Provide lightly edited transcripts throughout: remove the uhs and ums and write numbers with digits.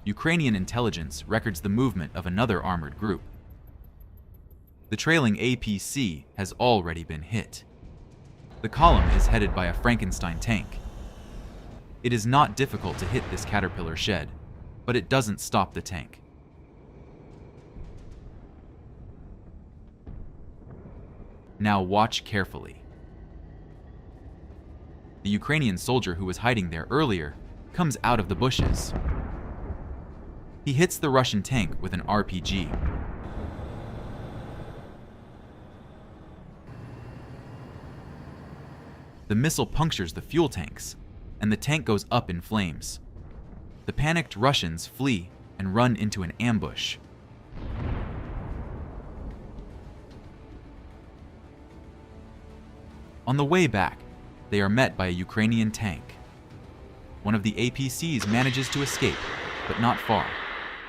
Ukrainian intelligence records the movement of another armored group. The trailing APC has already been hit. The column is headed by a Frankenstein tank. It is not difficult to hit this Caterpillar shed, but it doesn't stop the tank. Now watch carefully. The Ukrainian soldier who was hiding there earlier comes out of the bushes. He hits the Russian tank with an RPG. The missile punctures the fuel tanks, and the tank goes up in flames. The panicked Russians flee and run into an ambush. On the way back, they are met by a Ukrainian tank. One of the APCs manages to escape, but not far.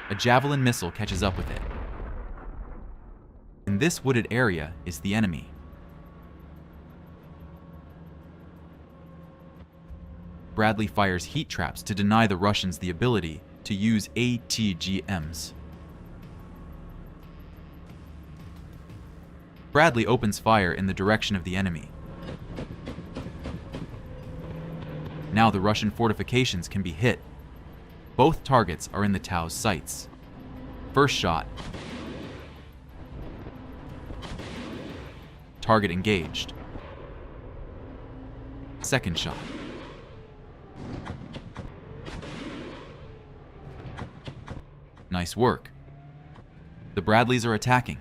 A Javelin missile catches up with it. In this wooded area is the enemy. Bradley fires heat traps to deny the Russians the ability to use ATGMs. Bradley opens fire in the direction of the enemy. Now the Russian fortifications can be hit. Both targets are in the Tau's sights. First shot. Target engaged. Second shot. Nice work. The Bradleys are attacking.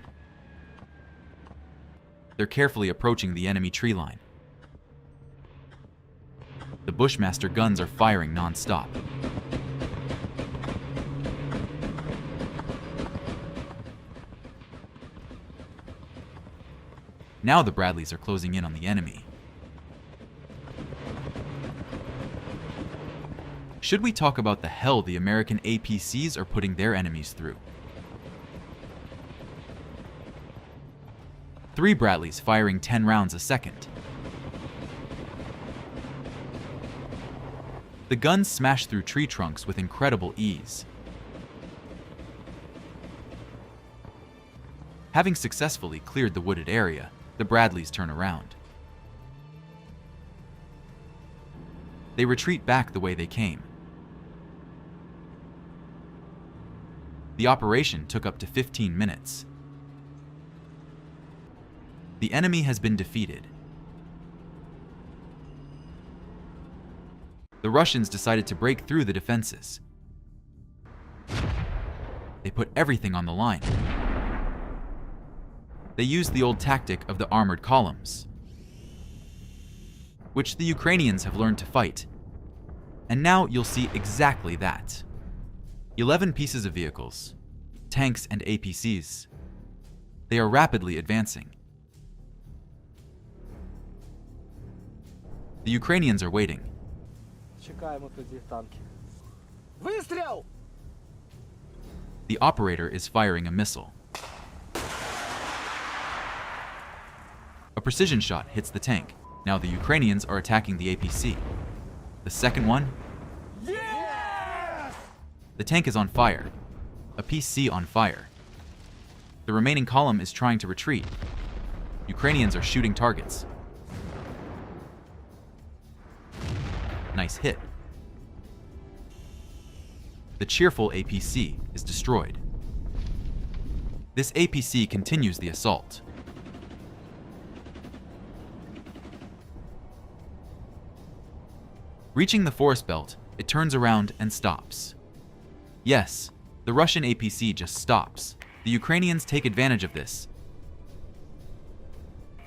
They're carefully approaching the enemy tree line. The Bushmaster guns are firing non-stop. Now the Bradleys are closing in on the enemy. Should we talk about the hell the American APCs are putting their enemies through? 3 Bradleys firing 10 rounds a second. The guns smash through tree trunks with incredible ease. Having successfully cleared the wooded area, the Bradleys turn around. They retreat back the way they came. The operation took up to 15 minutes. The enemy has been defeated. The Russians decided to break through the defenses. They put everything on the line. They used the old tactic of the armored columns, which the Ukrainians have learned to fight. And now you'll see exactly that. 11 pieces of vehicles, tanks and APCs. They are rapidly advancing. The Ukrainians are waiting. The operator is firing a missile. A precision shot hits the tank. Now the Ukrainians are attacking the APC. The second one. Yes! The tank is on fire. A PC on fire. The remaining column is trying to retreat. Ukrainians are shooting targets. Nice hit. The cheerful APC is destroyed. This APC continues the assault. Reaching the forest belt, it turns around and stops. Yes, the Russian APC just stops. The Ukrainians take advantage of this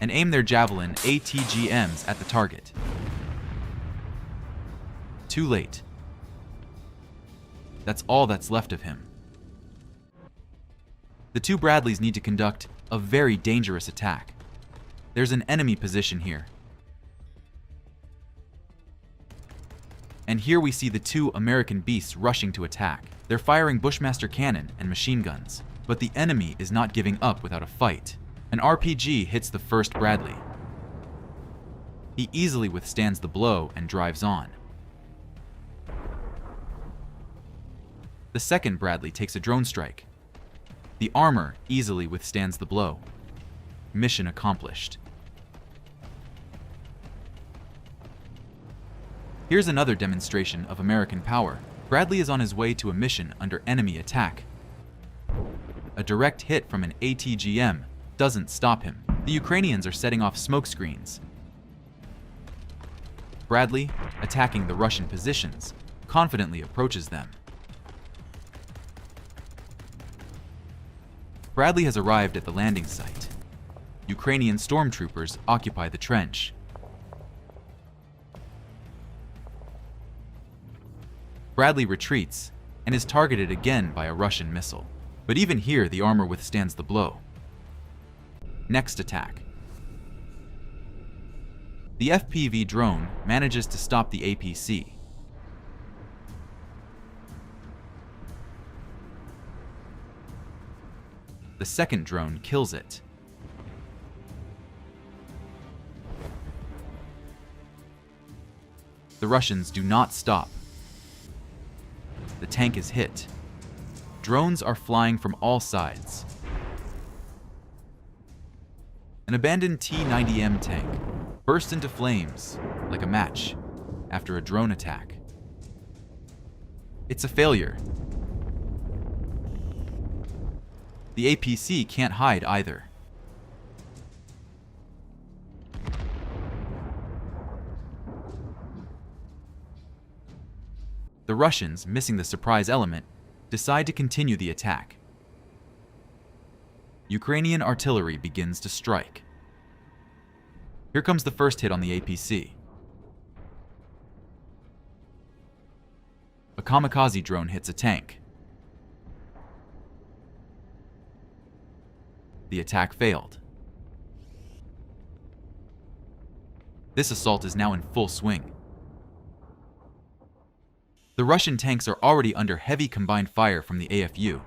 and aim their Javelin ATGMs at the target. Too late. That's all that's left of him. The 2 Bradleys need to conduct a very dangerous attack. There's an enemy position here. And here we see the 2 American beasts rushing to attack. They're firing Bushmaster cannon and machine guns, but the enemy is not giving up without a fight. An RPG hits the first Bradley. He easily withstands the blow and drives on. The second Bradley takes a drone strike. The armor easily withstands the blow. Mission accomplished. Here's another demonstration of American power. Bradley is on his way to a mission under enemy attack. A direct hit from an ATGM doesn't stop him. The Ukrainians are setting off smoke screens. Bradley, attacking the Russian positions, confidently approaches them. Bradley has arrived at the landing site. Ukrainian stormtroopers occupy the trench. Bradley retreats and is targeted again by a Russian missile. But even here, the armor withstands the blow. Next attack. The FPV drone manages to stop the APC. The second drone kills it. The Russians do not stop. The tank is hit. Drones are flying from all sides. An abandoned T-90M tank burst into flames like a match after a drone attack. It's a failure. The APC can't hide either. The Russians, missing the surprise element, decide to continue the attack. Ukrainian artillery begins to strike. Here comes the first hit on the APC. A kamikaze drone hits a tank. The attack failed. This assault is now in full swing. The Russian tanks are already under heavy combined fire from the AFU.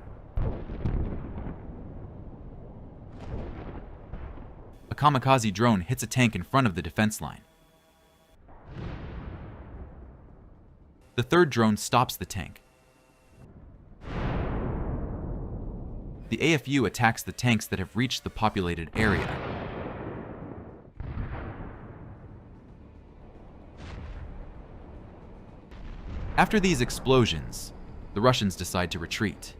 A kamikaze drone hits a tank in front of the defense line. The third drone stops the tank. The AFU attacks the tanks that have reached the populated area. After these explosions, the Russians decide to retreat.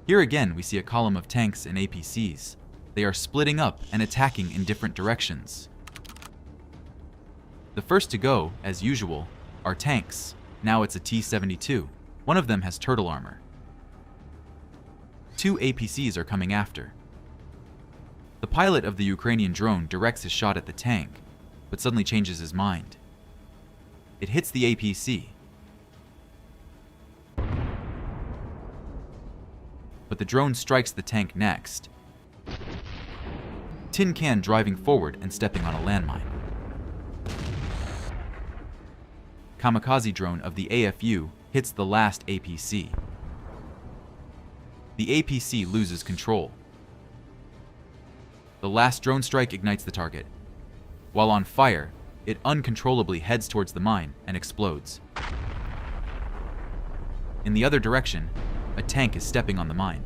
Here again, we see a column of tanks and APCs. They are splitting up and attacking in different directions. The first to go, as usual, are tanks. Now it's a T-72. One of them has turtle armor. 2 APCs are coming after. The pilot of the Ukrainian drone directs his shot at the tank, but suddenly changes his mind. It hits the APC. But the drone strikes the tank next. Tin Can driving forward and stepping on a landmine. Kamikaze drone of the AFU hits the last APC. The APC loses control. The last drone strike ignites the target. While on fire, it uncontrollably heads towards the mine and explodes. In the other direction, a tank is stepping on the mine.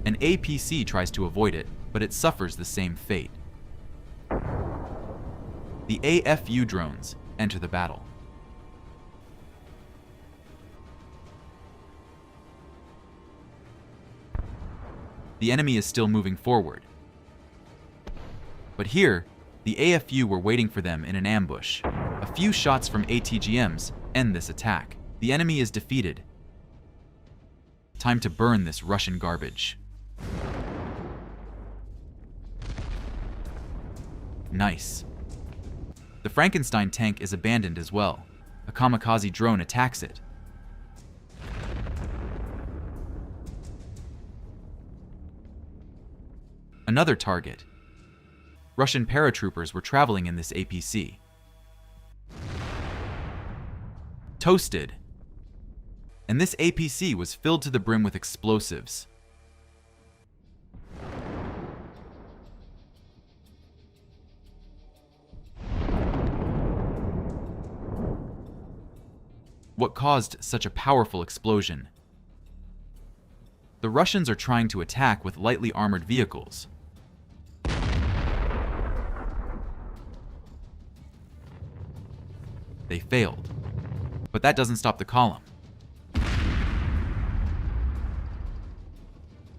An APC tries to avoid it, but it suffers the same fate. The AFU drones enter the battle. The enemy is still moving forward. But here, the AFU were waiting for them in an ambush. A few shots from ATGMs end this attack. The enemy is defeated. Time to burn this Russian garbage. Nice. The Frankenstein tank is abandoned as well. A kamikaze drone attacks it. Another target. Russian paratroopers were traveling in this APC. Toasted. And this APC was filled to the brim with explosives. What caused such a powerful explosion? The Russians are trying to attack with lightly armored vehicles. They failed, but that doesn't stop the column.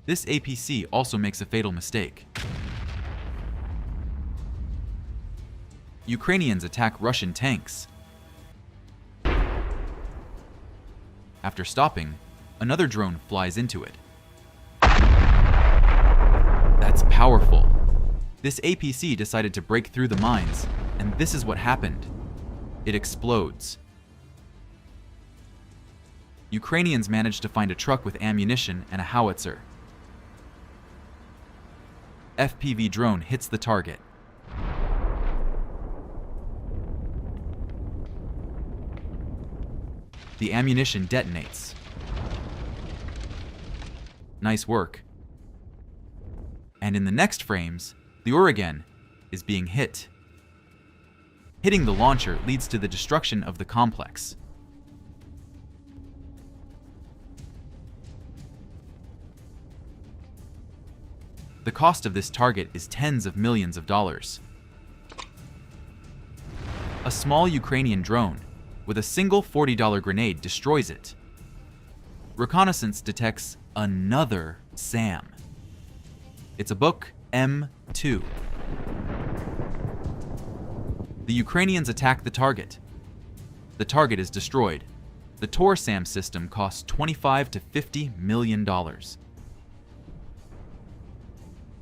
This APC also makes a fatal mistake. Ukrainians attack Russian tanks. After stopping, another drone flies into it. That's powerful. This APC decided to break through the mines, and this is what happened. It explodes. Ukrainians managed to find a truck with ammunition and a howitzer. FPV drone hits the target. The ammunition detonates. Nice work. And in the next frames, the Oregon is being hit. Hitting the launcher leads to the destruction of the complex. The cost of this target is tens of millions of dollars. A small Ukrainian drone with a single $40 grenade destroys it. Reconnaissance detects another SAM. It's a Book M2. The Ukrainians attack the target. The target is destroyed. The Tor SAM system costs $25 to $50 million.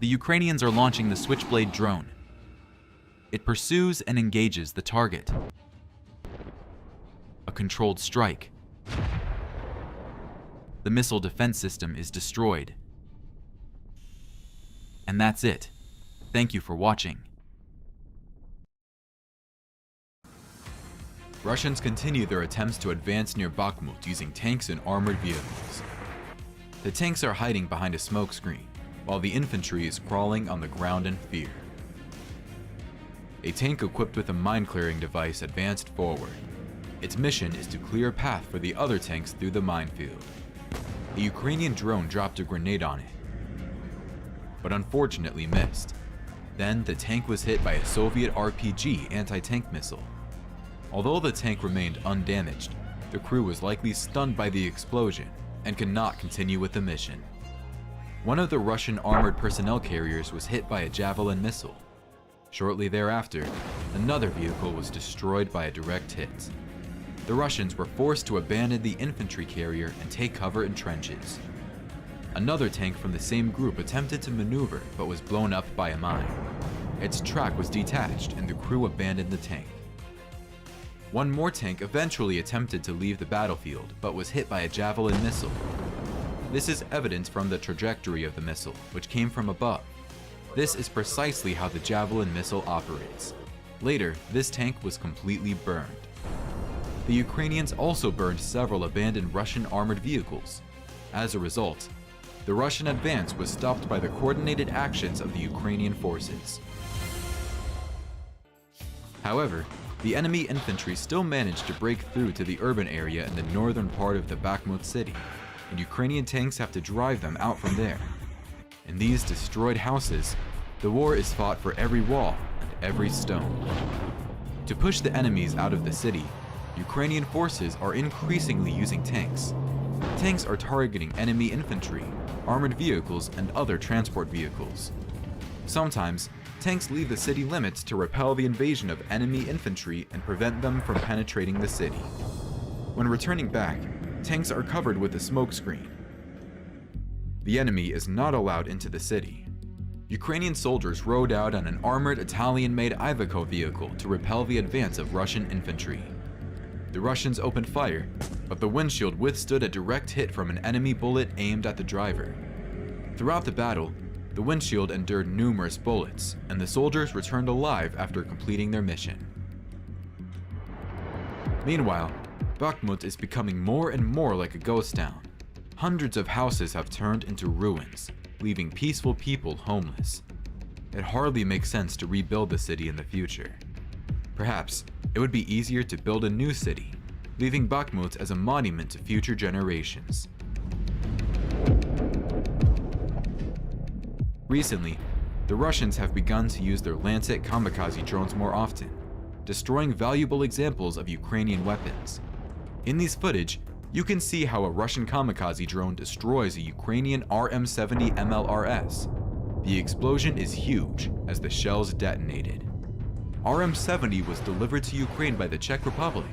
The Ukrainians are launching the Switchblade drone. It pursues and engages the target. A controlled strike. The missile defense system is destroyed. And that's it. Thank you for watching. Russians continue their attempts to advance near Bakhmut using tanks and armored vehicles. The tanks are hiding behind a smokescreen, while the infantry is crawling on the ground in fear. A tank equipped with a mine-clearing device advanced forward. Its mission is to clear a path for the other tanks through the minefield. A Ukrainian drone dropped a grenade on it, but unfortunately missed. Then the tank was hit by a Soviet RPG anti-tank missile. Although the tank remained undamaged, the crew was likely stunned by the explosion and could not continue with the mission. One of the Russian armored personnel carriers was hit by a Javelin missile. Shortly thereafter, another vehicle was destroyed by a direct hit. The Russians were forced to abandon the infantry carrier and take cover in trenches. Another tank from the same group attempted to maneuver but was blown up by a mine. Its track was detached and the crew abandoned the tank. One more tank eventually attempted to leave the battlefield but was hit by a Javelin missile. This is evident from the trajectory of the missile, which came from above. This is precisely how the Javelin missile operates. Later, this tank was completely burned. The Ukrainians also burned several abandoned Russian armored vehicles. As a result, the Russian advance was stopped by the coordinated actions of the Ukrainian forces. However, the enemy infantry still managed to break through to the urban area in the northern part of the Bakhmut city, and Ukrainian tanks have to drive them out from there. In these destroyed houses, the war is fought for every wall and every stone. To push the enemies out of the city, Ukrainian forces are increasingly using tanks. Tanks are targeting enemy infantry, armored vehicles, and other transport vehicles. Sometimes, tanks leave the city limits to repel the invasion of enemy infantry and prevent them from penetrating the city. When returning back, tanks are covered with a smokescreen. The enemy is not allowed into the city. Ukrainian soldiers rode out on an armored Italian-made Iveco vehicle to repel the advance of Russian infantry. The Russians opened fire, but the windshield withstood a direct hit from an enemy bullet aimed at the driver. Throughout the battle, the windshield endured numerous bullets, and the soldiers returned alive after completing their mission. Meanwhile, Bakhmut is becoming more and more like a ghost town. Hundreds of houses have turned into ruins, leaving peaceful people homeless. It hardly makes sense to rebuild the city in the future. Perhaps it would be easier to build a new city, leaving Bakhmut as a monument to future generations. Recently, the Russians have begun to use their Lancet kamikaze drones more often, destroying valuable examples of Ukrainian weapons. In these footage, you can see how a Russian kamikaze drone destroys a Ukrainian RM-70 MLRS. The explosion is huge as the shells detonated. RM-70 was delivered to Ukraine by the Czech Republic.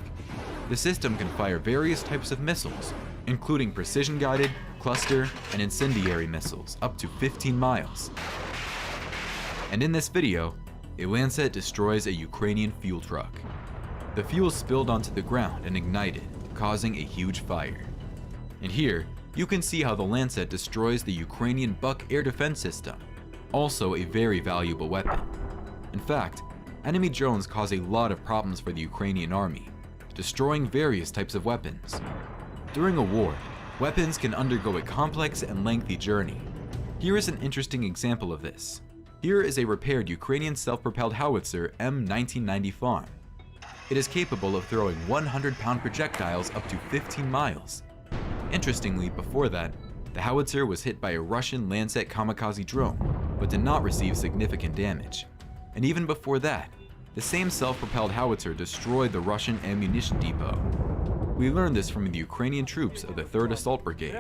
The system can fire various types of missiles, including precision-guided, cluster, and incendiary missiles up to 15 miles. And in this video, a Lancet destroys a Ukrainian fuel truck. The fuel spilled onto the ground and ignited, causing a huge fire. And here, you can see how the Lancet destroys the Ukrainian Buk air defense system, also a very valuable weapon. In fact, enemy drones cause a lot of problems for the Ukrainian army, destroying various types of weapons. During a war, weapons can undergo a complex and lengthy journey. Here is an interesting example of this. Here is a repaired Ukrainian self-propelled howitzer M1990 It is capable of throwing 100-pound projectiles up to 15 miles. Interestingly, before that, the howitzer was hit by a Russian Lancet kamikaze drone, but did not receive significant damage. And even before that, the same self-propelled howitzer destroyed the Russian ammunition depot. We learned this from the Ukrainian troops of the 3rd Assault Brigade,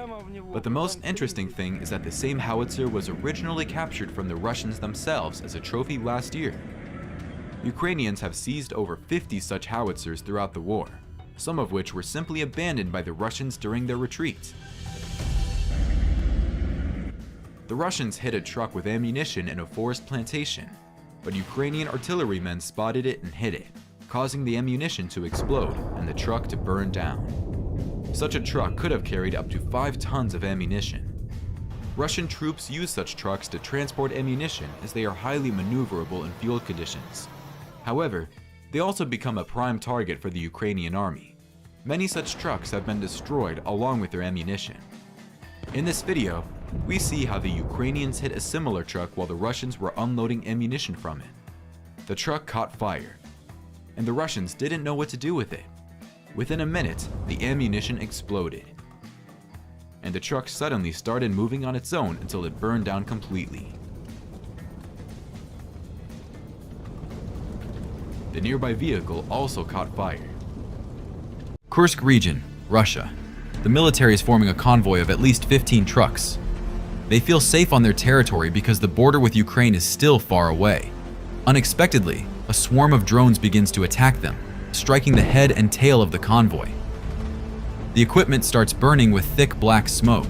but the most interesting thing is that the same howitzer was originally captured from the Russians themselves as a trophy last year. Ukrainians have seized over 50 such howitzers throughout the war, some of which were simply abandoned by the Russians during their retreat. The Russians hit a truck with ammunition in a forest plantation, but Ukrainian artillerymen spotted it and hit it, causing the ammunition to explode and the truck to burn down. Such a truck could have carried up to 5 tons of ammunition. Russian troops use such trucks to transport ammunition as they are highly maneuverable in field conditions. However, they also become a prime target for the Ukrainian army. Many such trucks have been destroyed along with their ammunition. In this video, we see how the Ukrainians hit a similar truck while the Russians were unloading ammunition from it. The truck caught fire, and the Russians didn't know what to do with it. Within a minute, the ammunition exploded, and the truck suddenly started moving on its own until it burned down completely. The nearby vehicle also caught fire. Kursk region, Russia. The military is forming a convoy of at least 15 trucks. They feel safe on their territory because the border with Ukraine is still far away. Unexpectedly, a swarm of drones begins to attack them, striking the head and tail of the convoy. The equipment starts burning with thick black smoke.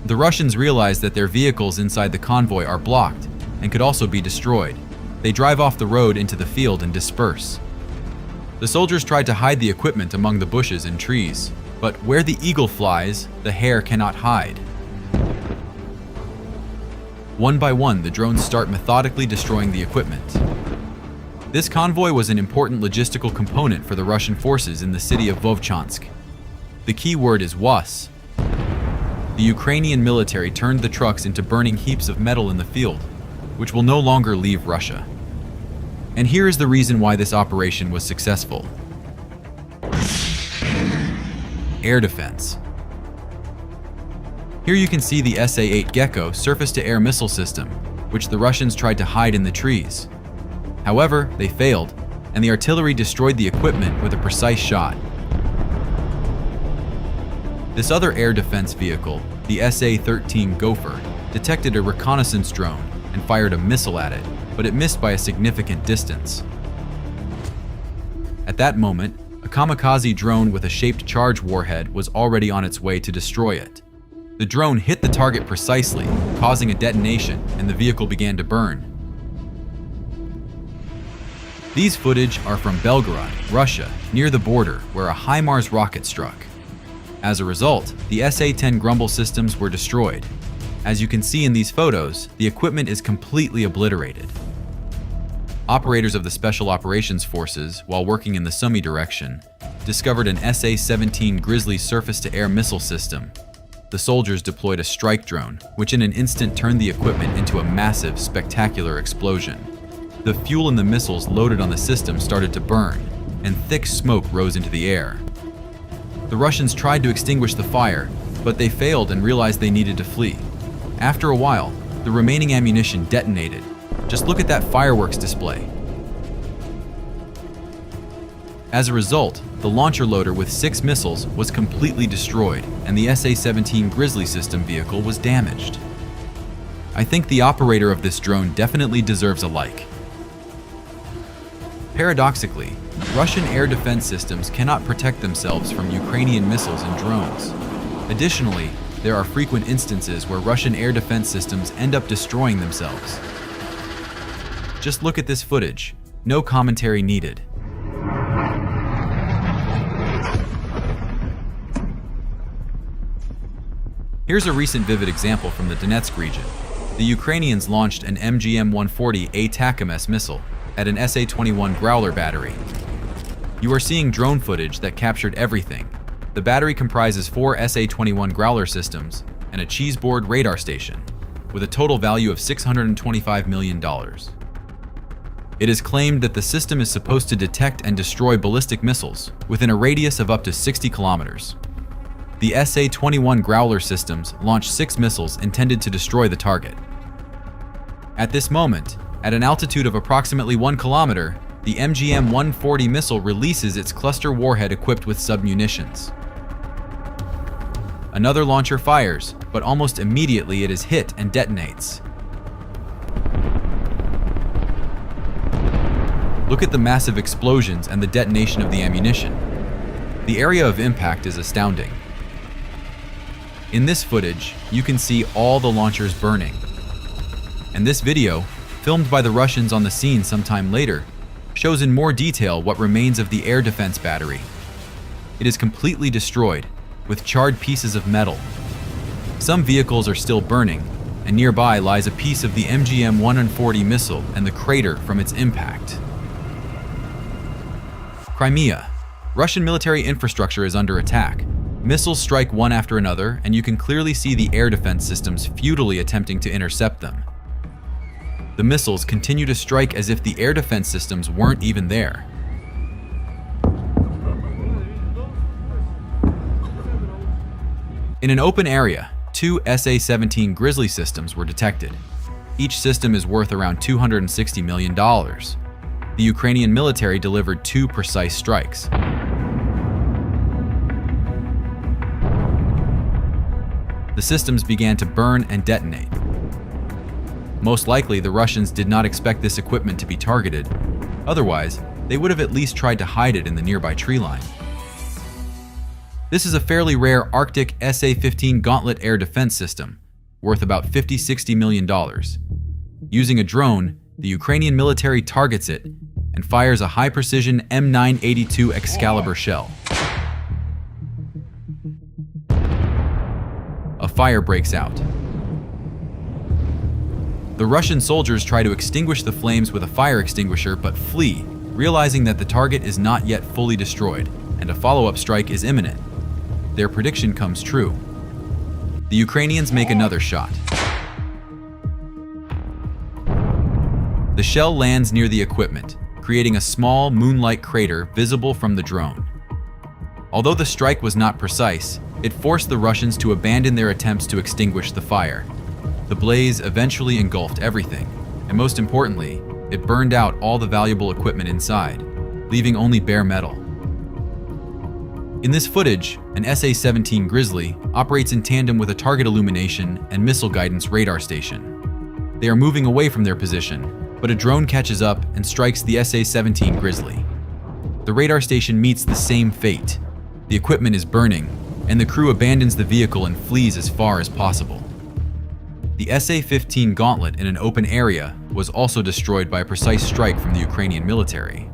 The Russians realize that their vehicles inside the convoy are blocked and could also be destroyed. They drive off the road into the field and disperse. The soldiers try to hide the equipment among the bushes and trees, but where the eagle flies, the hare cannot hide. One by one, the drones start methodically destroying the equipment. This convoy was an important logistical component for the Russian forces in the city of Vovchansk. The key word is was. The Ukrainian military turned the trucks into burning heaps of metal in the field, which will no longer leave Russia. And here is the reason why this operation was successful. Air defense. Here you can see the SA-8 Gecko surface-to-air missile system, which the Russians tried to hide in the trees. However, they failed, and the artillery destroyed the equipment with a precise shot. This other air defense vehicle, the SA-13 Gopher, detected a reconnaissance drone and fired a missile at it, but it missed by a significant distance. At that moment, a kamikaze drone with a shaped charge warhead was already on its way to destroy it. The drone hit the target precisely, causing a detonation, and the vehicle began to burn. These footage are from Belgorod, Russia, near the border, where a HIMARS rocket struck. As a result, the SA-10 Grumble systems were destroyed. As you can see in these photos, the equipment is completely obliterated. Operators of the Special Operations Forces, while working in the Sumy direction, discovered an SA-17 Grizzly surface-to-air missile system. The soldiers deployed a strike drone, which in an instant turned the equipment into a massive, spectacular explosion. The fuel in the missiles loaded on the system started to burn, and thick smoke rose into the air. The Russians tried to extinguish the fire, but they failed and realized they needed to flee. After a while, the remaining ammunition detonated. Just look at that fireworks display. As a result, the launcher loader with 6 missiles was completely destroyed, and the SA-17 Grizzly system vehicle was damaged. I think the operator of this drone definitely deserves a like. Paradoxically, Russian air defense systems cannot protect themselves from Ukrainian missiles and drones. Additionally, there are frequent instances where Russian air defense systems end up destroying themselves. Just look at this footage. No commentary needed. Here's a recent vivid example from the Donetsk region. The Ukrainians launched an MGM-140 ATACMS missile at an SA-21 Growler battery. You are seeing drone footage that captured everything. The battery comprises 4 SA-21 Growler systems and a cheeseboard radar station, with a total value of $625 million. It is claimed that the system is supposed to detect and destroy ballistic missiles within a radius of up to 60 kilometers. The SA-21 Growler systems launched 6 missiles intended to destroy the target. At this moment, at an altitude of approximately 1 kilometer, the MGM-140 missile releases its cluster warhead equipped with submunitions. Another launcher fires, but almost immediately it is hit and detonates. Look at the massive explosions and the detonation of the ammunition. The area of impact is astounding. In this footage, you can see all the launchers burning. And this video, filmed by the Russians on the scene sometime later, shows in more detail what remains of the air defense battery. It is completely destroyed, with charred pieces of metal. Some vehicles are still burning, and nearby lies a piece of the MGM-140 missile and the crater from its impact. Crimea. Russian military infrastructure is under attack. Missiles strike one after another, and you can clearly see the air defense systems futilely attempting to intercept them. The missiles continue to strike as if the air defense systems weren't even there. In an open area, 2 SA-17 Grizzly systems were detected. Each system is worth around $260 million. The Ukrainian military delivered 2 precise strikes. The systems began to burn and detonate. Most likely, the Russians did not expect this equipment to be targeted. Otherwise, they would have at least tried to hide it in the nearby tree line. This is a fairly rare Arctic SA-15 Gauntlet air defense system, worth about $50–60 million. Using a drone, the Ukrainian military targets it and fires a high-precision M982 Excalibur shell. A fire breaks out. The Russian soldiers try to extinguish the flames with a fire extinguisher but flee, realizing that the target is not yet fully destroyed and a follow-up strike is imminent. Their prediction comes true. The Ukrainians make another shot. The shell lands near the equipment, creating a small moon-like crater visible from the drone. Although the strike was not precise, it forced the Russians to abandon their attempts to extinguish the fire. The blaze eventually engulfed everything, and most importantly, it burned out all the valuable equipment inside, leaving only bare metal. In this footage, an SA-17 Grizzly operates in tandem with a target illumination and missile guidance radar station. They are moving away from their position, but a drone catches up and strikes the SA-17 Grizzly. The radar station meets the same fate. The equipment is burning, and the crew abandons the vehicle and flees as far as possible. The SA-15 Gauntlet in an open area was also destroyed by a precise strike from the Ukrainian military.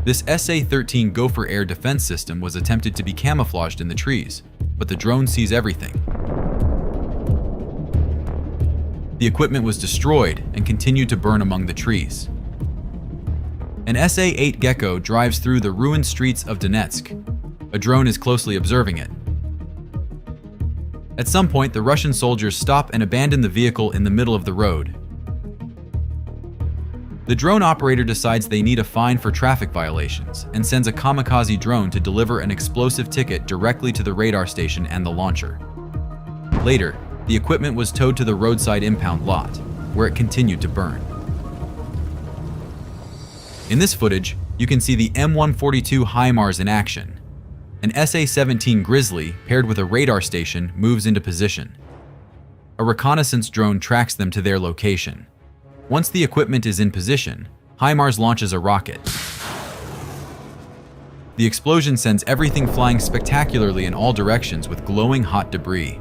This SA-13 Gopher air defense system was attempted to be camouflaged in the trees, but the drone sees everything. The equipment was destroyed and continued to burn among the trees. An SA-8 Gecko drives through the ruined streets of Donetsk. A drone is closely observing it. At some point, the Russian soldiers stop and abandon the vehicle in the middle of the road. The drone operator decides they need a fine for traffic violations and sends a kamikaze drone to deliver an explosive ticket directly to the radar station and the launcher. Later, the equipment was towed to the roadside impound lot, where it continued to burn. In this footage, you can see the M142 HIMARS in action. An SA-17 Grizzly paired with a radar station moves into position. A reconnaissance drone tracks them to their location. Once the equipment is in position, HIMARS launches a rocket. The explosion sends everything flying spectacularly in all directions with glowing hot debris.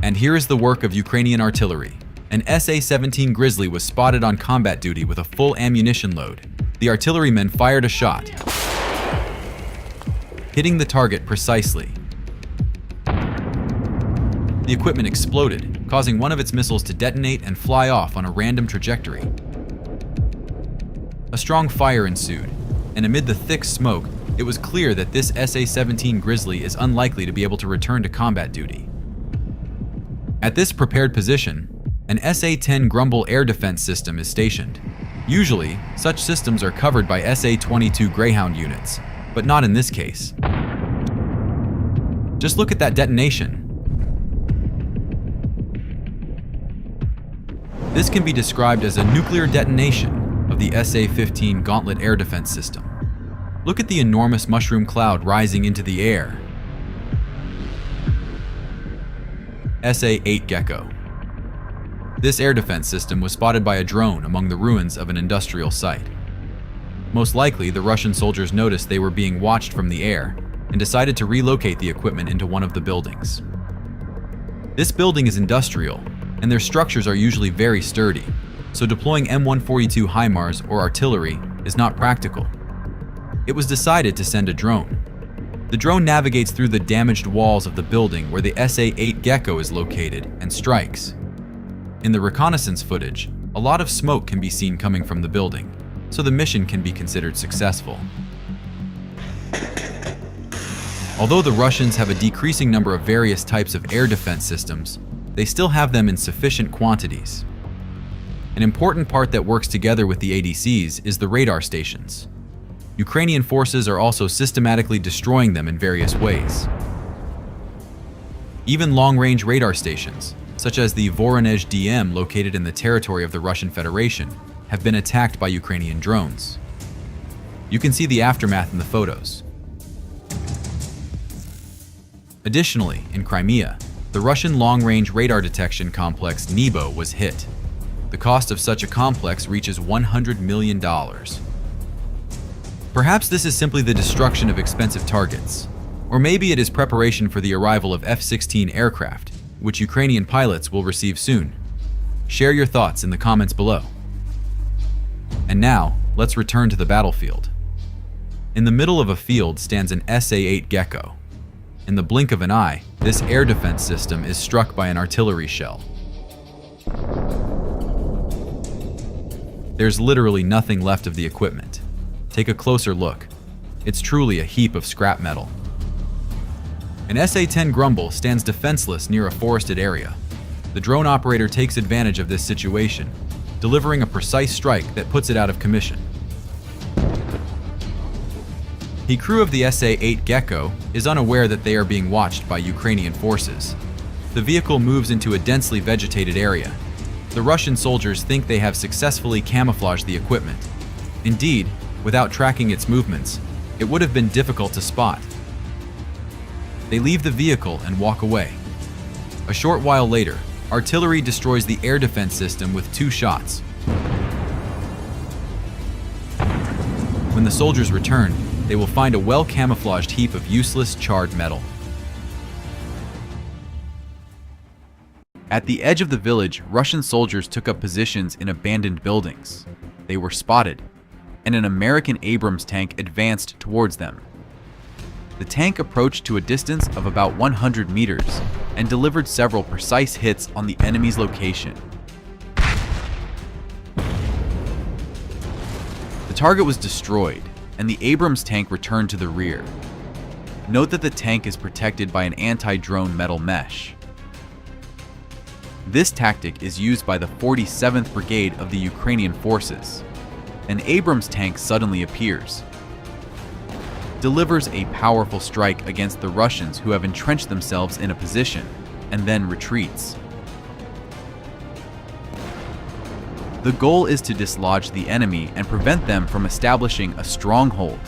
And here is the work of Ukrainian artillery. An SA-17 Grizzly was spotted on combat duty with a full ammunition load. The artillerymen fired a shot, hitting the target precisely. The equipment exploded, causing one of its missiles to detonate and fly off on a random trajectory. A strong fire ensued, and amid the thick smoke, it was clear that this SA-17 Grizzly is unlikely to be able to return to combat duty. At this prepared position, an SA-10 Grumble air defense system is stationed. Usually, such systems are covered by SA-22 Greyhound units, but not in this case. Just look at that detonation. This can be described as a nuclear detonation of the SA-15 Gauntlet air defense system. Look at the enormous mushroom cloud rising into the air. SA-8 Gecko. This air defense system was spotted by a drone among the ruins of an industrial site. Most likely, the Russian soldiers noticed they were being watched from the air and decided to relocate the equipment into one of the buildings. This building is industrial, and their structures are usually very sturdy, so deploying M142 HIMARS or artillery is not practical. It was decided to send a drone. The drone navigates through the damaged walls of the building where the SA-8 Gecko is located and strikes. In the reconnaissance footage, a lot of smoke can be seen coming from the building, so the mission can be considered successful. Although the Russians have a decreasing number of various types of air defense systems, they still have them in sufficient quantities. An important part that works together with the ADCs is the radar stations. Ukrainian forces are also systematically destroying them in various ways. Even long-range radar stations, such as the Voronezh DM located in the territory of the Russian Federation, have been attacked by Ukrainian drones. You can see the aftermath in the photos. Additionally, in Crimea, the Russian long-range radar detection complex Nebo was hit. The cost of such a complex reaches $100 million. Perhaps this is simply the destruction of expensive targets, or maybe it is preparation for the arrival of F-16 aircraft, which Ukrainian pilots will receive soon. Share your thoughts in the comments below. And now, let's return to the battlefield. In the middle of a field stands an SA-8 Gecko. In the blink of an eye, this air defense system is struck by an artillery shell. There's literally nothing left of the equipment. Take a closer look. It's truly a heap of scrap metal. An SA-10 Grumble stands defenseless near a forested area. The drone operator takes advantage of this situation, delivering a precise strike that puts it out of commission. The crew of the SA-8 Gecko is unaware that they are being watched by Ukrainian forces. The vehicle moves into a densely vegetated area. The Russian soldiers think they have successfully camouflaged the equipment. Indeed, without tracking its movements, it would have been difficult to spot. They leave the vehicle and walk away. A short while later, artillery destroys the air defense system with 2 shots. When the soldiers return, they will find a well-camouflaged heap of useless, charred metal. At the edge of the village, Russian soldiers took up positions in abandoned buildings. They were spotted, and an American Abrams tank advanced towards them. The tank approached to a distance of about 100 meters and delivered several precise hits on the enemy's location. The target was destroyed, and the Abrams tank returned to the rear. Note that the tank is protected by an anti-drone metal mesh. This tactic is used by the 47th Brigade of the Ukrainian forces. An Abrams tank suddenly appears, delivers a powerful strike against the Russians who have entrenched themselves in a position, and then retreats. The goal is to dislodge the enemy and prevent them from establishing a stronghold.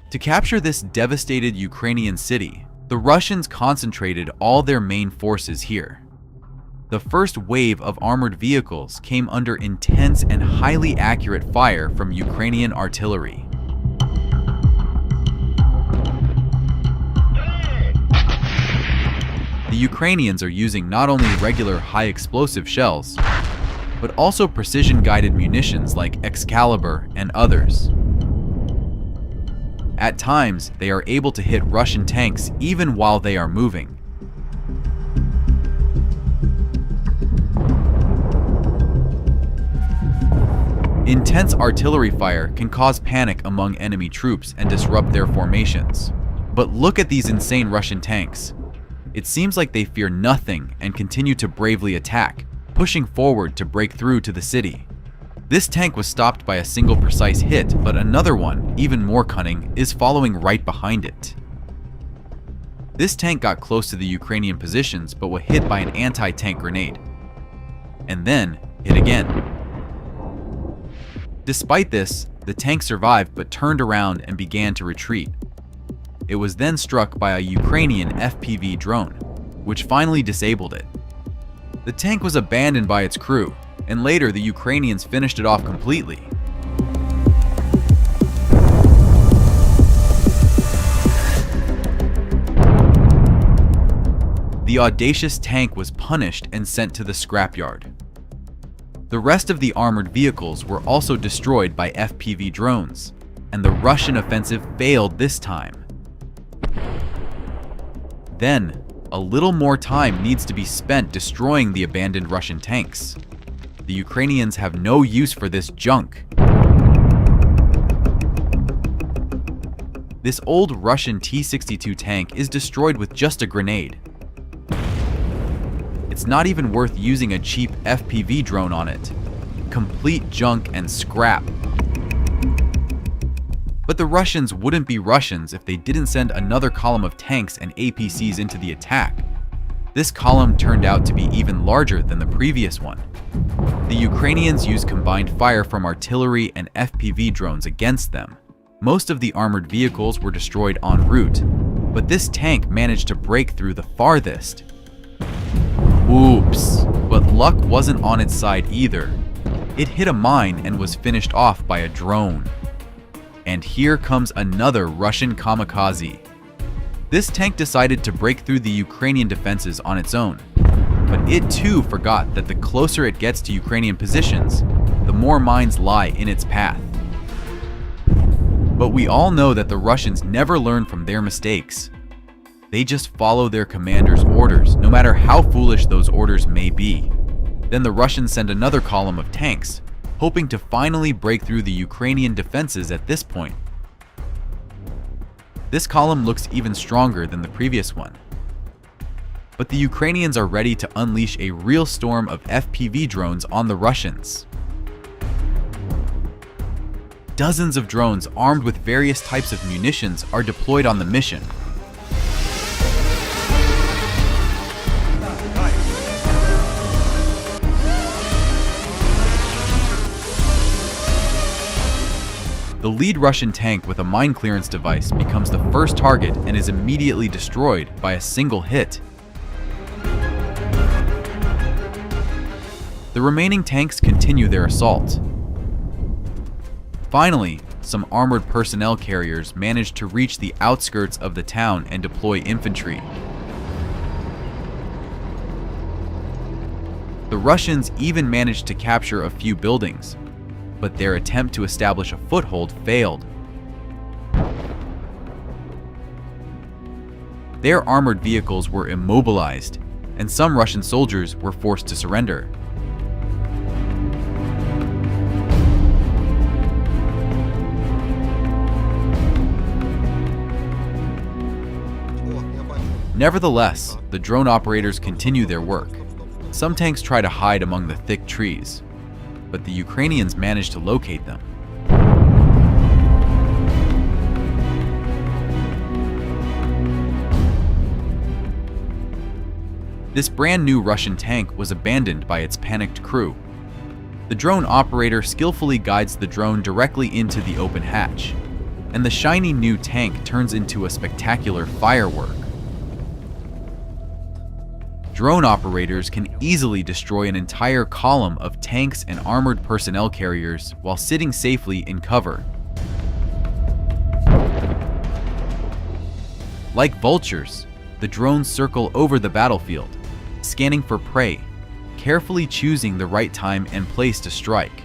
To capture this devastated Ukrainian city, the Russians concentrated all their main forces here. The first wave of armored vehicles came under intense and highly accurate fire from Ukrainian artillery. The Ukrainians are using not only regular high-explosive shells, but also precision-guided munitions like Excalibur and others. At times, they are able to hit Russian tanks even while they are moving. Intense artillery fire can cause panic among enemy troops and disrupt their formations. But look at these insane Russian tanks. It seems like they fear nothing and continue to bravely attack, pushing forward to break through to the city. This tank was stopped by a single precise hit, but another one, even more cunning, is following right behind it. This tank got close to the Ukrainian positions but was hit by an anti-tank grenade, and then hit again. Despite this, the tank survived but turned around and began to retreat. It was then struck by a Ukrainian FPV drone, which finally disabled it. The tank was abandoned by its crew, and later the Ukrainians finished it off completely. The audacious tank was punished and sent to the scrapyard. The rest of the armored vehicles were also destroyed by FPV drones, and the Russian offensive failed this time. Then, a little more time needs to be spent destroying the abandoned Russian tanks. The Ukrainians have no use for this junk. This old Russian T-62 tank is destroyed with just a grenade. It's not even worth using a cheap FPV drone on it. Complete junk and scrap. But the Russians wouldn't be Russians if they didn't send another column of tanks and APCs into the attack. This column turned out to be even larger than the previous one. The Ukrainians used combined fire from artillery and FPV drones against them. Most of the armored vehicles were destroyed en route, but this tank managed to break through the farthest. Oops, but luck wasn't on its side either. It hit a mine and was finished off by a drone. And here comes another Russian kamikaze. This tank decided to break through the Ukrainian defenses on its own, but it too forgot that the closer it gets to Ukrainian positions, the more mines lie in its path. But we all know that the Russians never learn from their mistakes. They just follow their commander's orders, no matter how foolish those orders may be. Then the Russians send another column of tanks, hoping to finally break through the Ukrainian defenses at this point. This column looks even stronger than the previous one. But the Ukrainians are ready to unleash a real storm of FPV drones on the Russians. Dozens of drones armed with various types of munitions are deployed on the mission. The lead Russian tank with a mine clearance device becomes the first target and is immediately destroyed by a single hit. The remaining tanks continue their assault. Finally, some armored personnel carriers manage to reach the outskirts of the town and deploy infantry. The Russians even managed to capture a few buildings, but their attempt to establish a foothold failed. Their armored vehicles were immobilized, and some Russian soldiers were forced to surrender. Nevertheless, the drone operators continue their work. Some tanks try to hide among the thick trees, but the Ukrainians manage to locate them. This brand new Russian tank was abandoned by its panicked crew. The drone operator skillfully guides the drone directly into the open hatch, and the shiny new tank turns into a spectacular firework. Drone operators can easily destroy an entire column of tanks and armored personnel carriers while sitting safely in cover. Like vultures, the drones circle over the battlefield, scanning for prey, carefully choosing the right time and place to strike.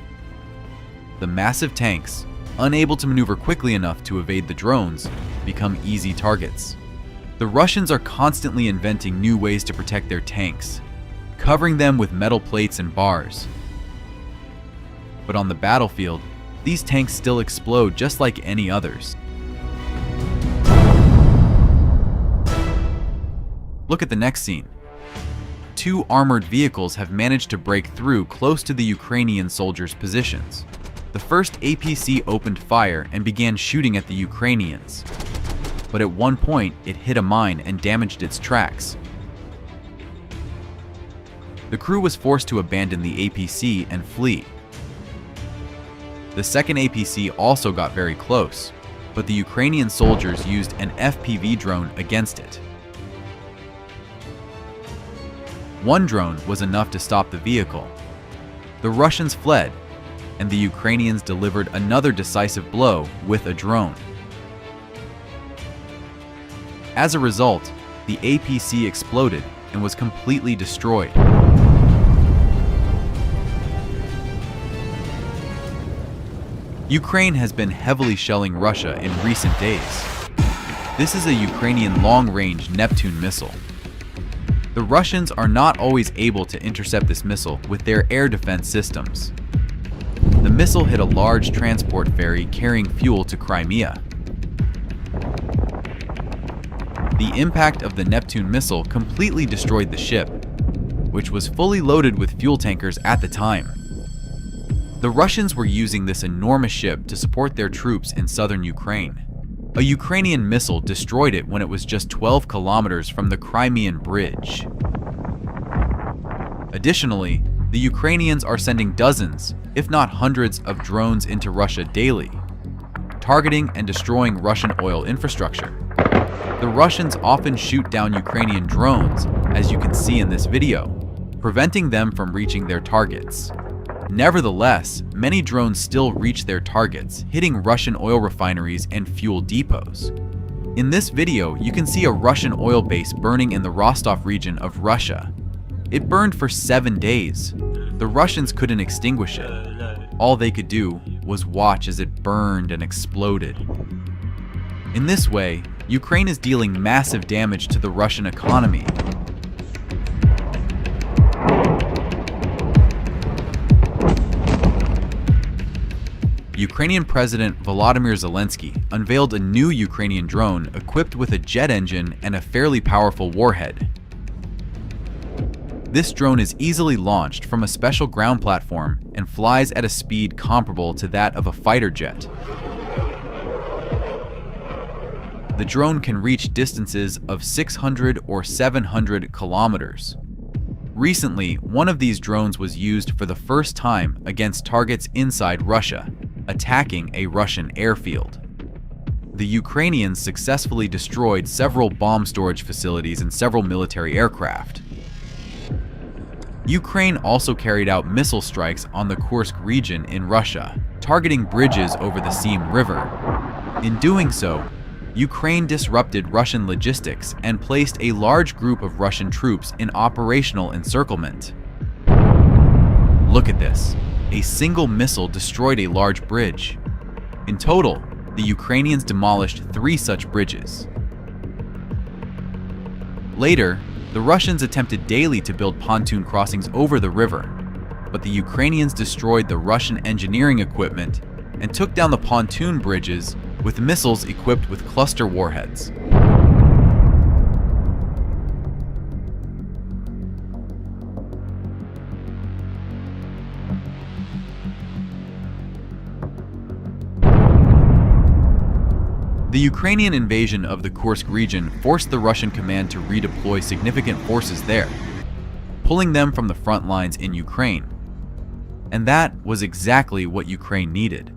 The massive tanks, unable to maneuver quickly enough to evade the drones, become easy targets. The Russians are constantly inventing new ways to protect their tanks, covering them with metal plates and bars. But on the battlefield, these tanks still explode just like any others. Look at the next scene. Two armored vehicles have managed to break through close to the Ukrainian soldiers' positions. The first APC opened fire and began shooting at the Ukrainians, but at one point it hit a mine and damaged its tracks. The crew was forced to abandon the APC and flee. The second APC also got very close, but the Ukrainian soldiers used an FPV drone against it. One drone was enough to stop the vehicle. The Russians fled, and the Ukrainians delivered another decisive blow with a drone. As a result, the APC exploded and was completely destroyed. Ukraine has been heavily shelling Russia in recent days. This is a Ukrainian long-range Neptune missile. The Russians are not always able to intercept this missile with their air defense systems. The missile hit a large transport ferry carrying fuel to Crimea. The impact of the Neptune missile completely destroyed the ship, which was fully loaded with fuel tankers at the time. The Russians were using this enormous ship to support their troops in southern Ukraine. A Ukrainian missile destroyed it when it was just 12 kilometers from the Crimean Bridge. Additionally, the Ukrainians are sending dozens, if not hundreds, of drones into Russia daily, targeting and destroying Russian oil infrastructure. The Russians often shoot down Ukrainian drones, as you can see in this video, preventing them from reaching their targets. Nevertheless, many drones still reach their targets, hitting Russian oil refineries and fuel depots. In this video, you can see a Russian oil base burning in the Rostov region of Russia. It burned for 7 days. The Russians couldn't extinguish it. All they could do was watch as it burned and exploded. In this way, Ukraine is dealing massive damage to the Russian economy. Ukrainian President Volodymyr Zelensky unveiled a new Ukrainian drone equipped with a jet engine and a fairly powerful warhead. This drone is easily launched from a special ground platform and flies at a speed comparable to that of a fighter jet. The drone can reach distances of 600 or 700 kilometers. Recently, one of these drones was used for the first time against targets inside Russia, attacking a Russian airfield. The Ukrainians successfully destroyed several bomb storage facilities and several military aircraft. Ukraine also carried out missile strikes on the Kursk region in Russia, targeting bridges over the Seym River. In doing so, Ukraine disrupted Russian logistics and placed a large group of Russian troops in operational encirclement. Look at this. A single missile destroyed a large bridge. In total, the Ukrainians demolished 3 such bridges. Later, the Russians attempted daily to build pontoon crossings over the river, but the Ukrainians destroyed the Russian engineering equipment and took down the pontoon bridges with missiles equipped with cluster warheads. The Ukrainian invasion of the Kursk region forced the Russian command to redeploy significant forces there, pulling them from the front lines in Ukraine. And that was exactly what Ukraine needed.